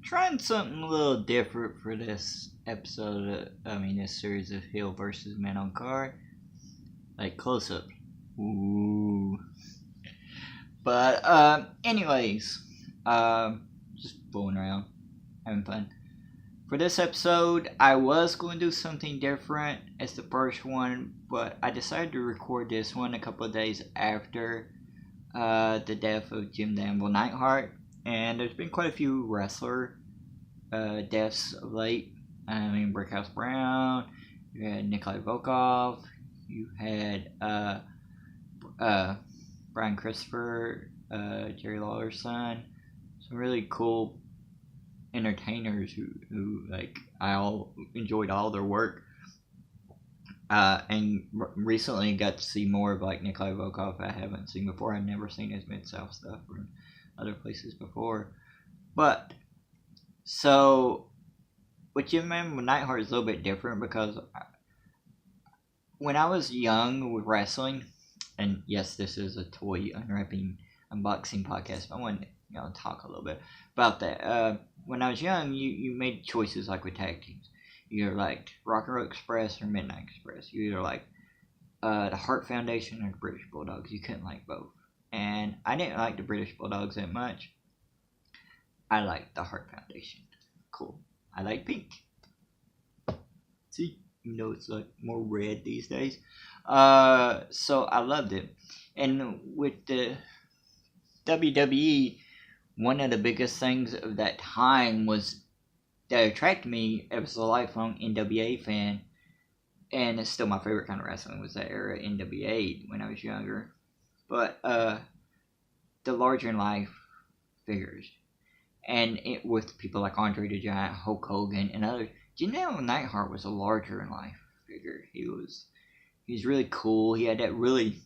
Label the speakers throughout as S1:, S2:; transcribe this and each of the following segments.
S1: trying something a little different for this episode. This series of Hill versus Men on Card, like close up. Ooh. But anyways, just fooling around, having fun. For this episode, I was going to do something different as the first one, but I decided to record this one a couple of days after the death of Jim the Anvil Neidhart. And there's been quite a few wrestler deaths of late. Brickhouse Brown, you had Nikolai Volkov, you had Brian Christopher, Jerry Lawler's son. Some really cool entertainers who I all enjoyed all their work. And recently got to see more of Nikolai Volkov I haven't seen before. I've never seen his Mid-South stuff or other places before. But, so, with Jim Anvil Neidhart is a little bit different because when I was young with wrestling, and yes, this is a toy unwrapping unboxing podcast, but I want to talk a little bit about that. When I was young, you made choices with tag teams. You either liked Rock and Roll Express or Midnight Express. You either liked the Hart Foundation or the British Bulldogs. You couldn't like both. And I didn't like the British Bulldogs that much. I liked the Hart Foundation. Cool. I like pink. See? Even though it's more red these days. So I loved it. And with the WWE, one of the biggest things of that time was that attracted me as a lifelong NWA fan, and it's still my favorite kind of wrestling was that era NWA when I was younger. But the larger in life figures, and it with people like Andre the Giant, Hulk Hogan, and others. Jim Anvil Neidhart was a larger in life figure. He was really cool. He had that really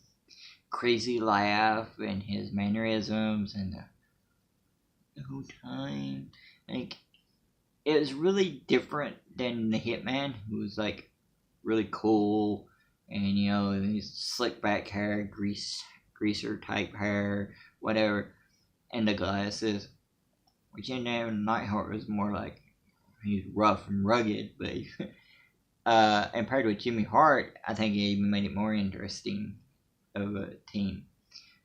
S1: crazy laugh and his mannerisms and the whole time. It was really different than the Hitman, who was really cool and his slick back hair, greaser type hair, whatever, and the glasses. Which Jim Anvil Neidhart was more he's rough and rugged, but and paired with Jimmy Hart, I think it even made it more interesting of a team.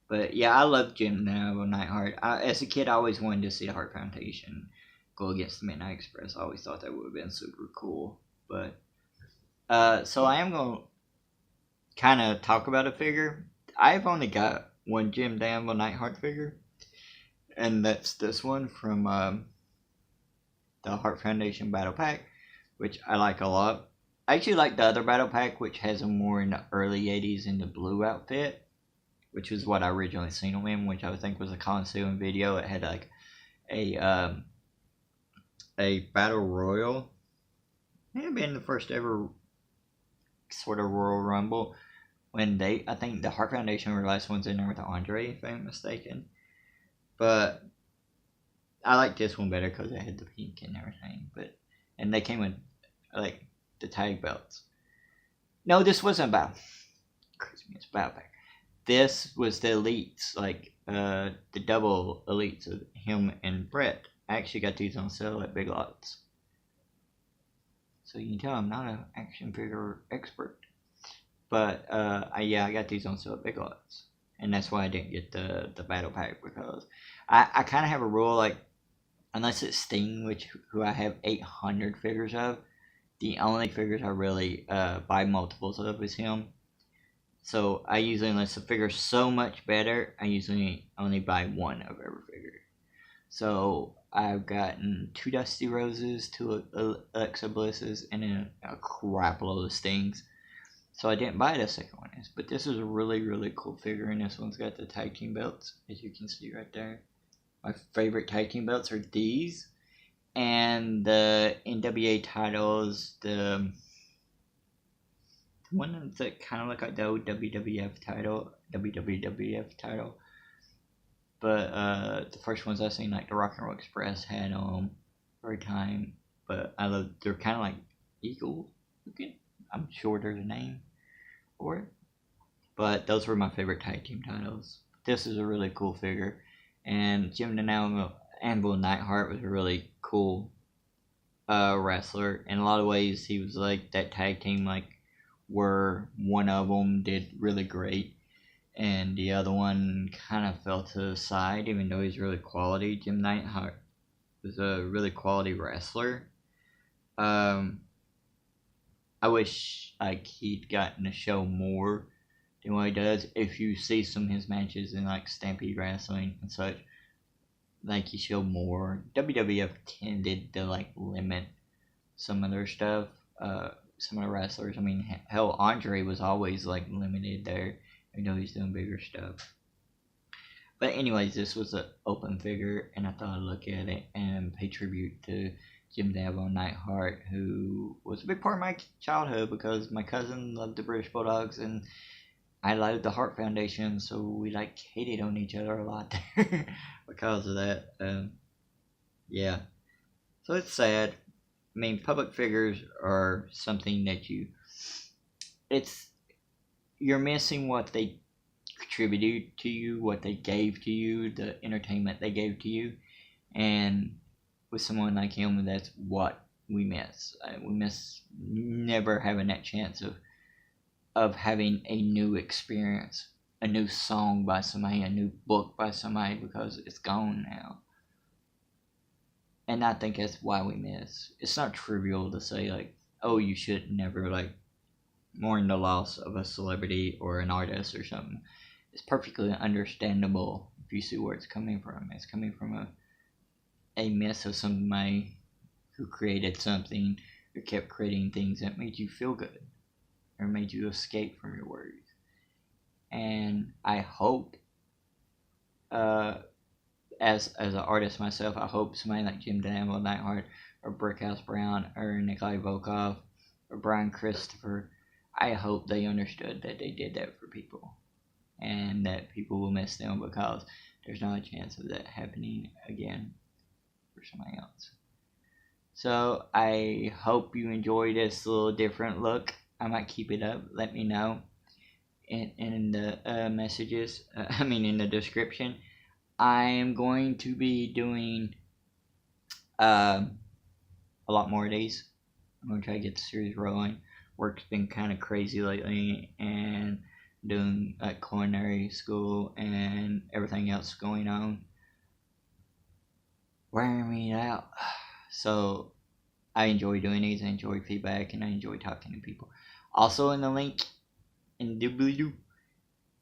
S1: But yeah, I love Jim Anvil Neidhart. As a kid, I always wanted to see the Hart Foundation go against the Midnight Express. I always thought that would have been super cool. But so I am going to kind of talk about a figure. I've only got one Jim Anvil Neidhart figure, and that's this one from the Hart Foundation Battle Pack, which I like a lot. I actually like the other Battle Pack, which has him more in the early 80s in the blue outfit, which was what I originally seen him in, which I think was a Coliseum video. It had a Battle Royal. It had been the first ever sort of Royal Rumble when I think the Hart Foundation were the last ones in there with Andre, if I'm mistaken. But I like this one better because it had the pink and everything. And they came with the tag belts. No, this wasn't about Christmas Battle Pack. This was the elites, the double elites of him and Brett. I actually got these on sale at Big Lots. So you can tell I'm not an action figure expert. But I got these on sale at Big Lots. And that's why I didn't get the Battle Pack, because I kind of have a rule, unless it's Sting, who I have 800 figures of, the only figures I really buy multiples of is him. So I usually, unless the figure's so much better, I usually only buy one of every figure. So I've gotten 2 Dusty Roses, 2 Alexa Blisses, and then a crap load of Stings. So I didn't buy the second one. But this is a really, really cool figure, and this one's got the tag team belts, as you can see right there. My favorite tag team belts are these, and the NWA titles, the one that's kind of like the old WWF title, but the first ones I've seen, the Rock and Roll Express had every time, but they're kind of like eagle looking. I'm sure there's a name for it, but those were my favorite tag team titles. This is a really cool figure, and Jim Anvil Neidhart was a really cool wrestler. In a lot of ways, he was like that tag team, like where one of them did really great and the other one kind of fell to the side, even though he's really quality. Jim Neidhart was a really quality wrestler. Um, I wish like he'd gotten to show more than what he does. If you see some of his matches in like Stampede Wrestling and such, like he showed more. WWF tended to like limit some of their stuff. Some of the wrestlers. I mean, hell, Andre was always like limited there. I know he's doing bigger stuff. But anyways, this was an open figure, and I thought I'd look at it and pay tribute to Jim Davo Neidhart, who was a big part of my childhood because my cousin loved the British Bulldogs, and I loved the Hart Foundation, so we like hated on each other a lot there because of that. Yeah, so it's sad. I mean, public figures are something that you're missing what they contributed to you, what they gave to you, the entertainment they gave to you, and with someone like him, that's what we miss. We miss never having that chance of having a new experience, a new song by somebody, a new book by somebody, because it's gone now. And I think that's why we miss. It's not trivial to say like, oh, you should never like mourn the loss of a celebrity or an artist or something. It's perfectly understandable if you see where it's coming from. It's coming from a miss of somebody who created something, who kept creating things that made you feel good or made you escape from your worries. And I hope, as an artist myself, I hope somebody like Jim Davo Neidhart or Brickhouse Brown or Nikolai Volkov or Brian Christopher, I hope they understood that they did that for people and that people will miss them because there's not a chance of that happening again for somebody else. So I hope you enjoy this little different look. I might keep it up. Let me know in the messages. In the description. I am going to be doing a lot more of these. I'm going to try to get the series rolling. Work's been kind of crazy lately, and doing like culinary school and everything else going on, wearing me out. So I enjoy doing these. I enjoy feedback, and I enjoy talking to people. Also, in the link in doobly-doo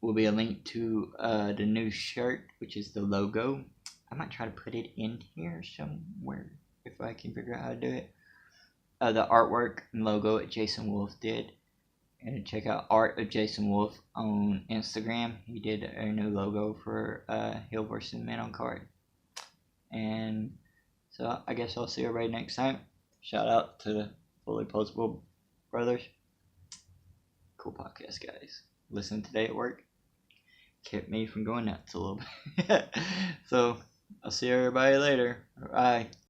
S1: will be a link to the new shirt, which is the logo. I might try to put it in here somewhere if I can figure out how to do it. The artwork and logo that Jason Wolf did. And check out Art of Jason Wolf on Instagram. He did a new logo for Hill vs. Men on card. And so I guess I'll see everybody next time. Shout out to the Fully Postable Brothers. Cool podcast, guys. Listen today at work. Kept me from going nuts a little bit. So I'll see everybody later. Bye.